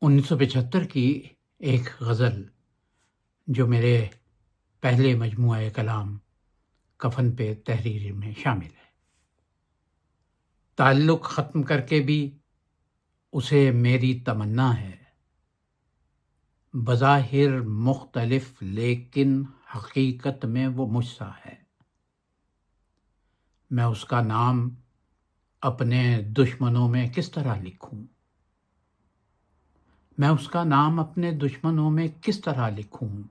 1975 کی ایک غزل جو میرے پہلے مجموعہ کلام کفن پہ تحریر میں شامل ہے۔ تعلق ختم کر کے بھی اسے میری تمنا ہے، بظاہر مختلف لیکن حقیقت میں وہ مجھ سا ہے۔ میں اس کا نام اپنے دشمنوں میں کس طرح لکھوں؟ میں اس کا نام اپنے دشمنوں میں کس طرح لکھوں؟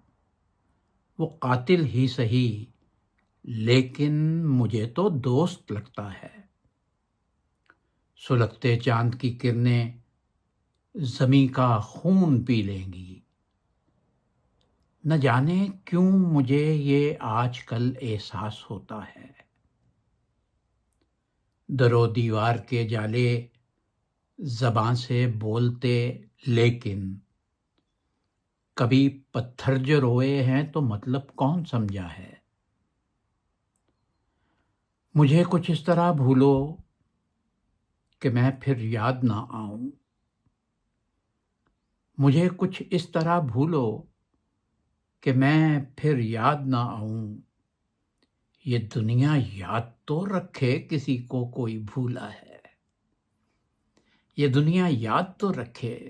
وہ قاتل ہی سہی لیکن مجھے تو دوست لگتا ہے۔ سلگتے چاند کی کرنیں زمیں کا خون پی لیں گی، نہ جانے کیوں مجھے یہ آج کل احساس ہوتا ہے۔ در و دیوار کے جالے زباں سے بولتے لیکن کبھی پتھر جو روئے ہیں تو مطلب کون سمجھا ہے۔ مجھے کچھ اس طرح بھولو کہ میں پھر یاد نہ آؤں۔ مجھے کچھ اس طرح بھولو کہ میں پھر یاد نہ آؤں۔ یہ دنیا یاد تو رکھے کسی کو کوئی بھولا ہے۔ یہ دنیا یاد تو رکھے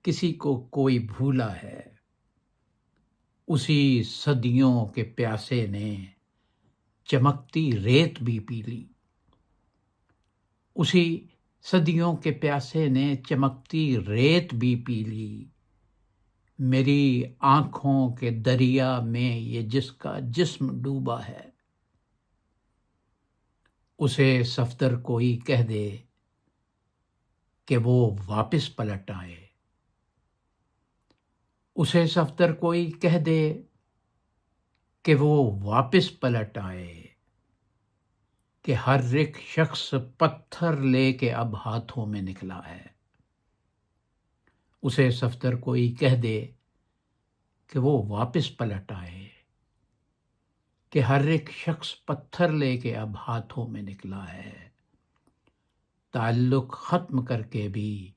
کسی کو کوئی بھولا ہے۔ اسی صدیوں کے پیاسے نے چمکتی ریت بھی پی لی۔ اسی صدیوں کے پیاسے نے چمکتی ریت بھی پی لی۔ میری آنکھوں کے دریا میں یہ جس کا جسم ڈوبا ہے۔ اسے صفدر کوئی کہہ دے کہ وہ واپس پلٹ آئے۔ اسے صفدر کوئی کہہ دے کہ وہ واپس پلٹ آئے، کہ ہر ایک شخص پتھر لے کے اب ہاتھوں میں نکلا ہے۔ اسے صفدر کوئی کہہ دے کہ وہ واپس پلٹ آئے، کہ ہر ایک شخص پتھر لے کے اب ہاتھوں میں نکلا ہے۔ تعلق ختم کر کے بھی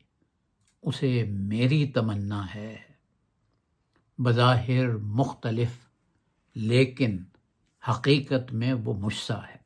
اسے میری تمنا ہے، بظاہر مختلف لیکن حقیقت میں وہ مجھ سا ہے۔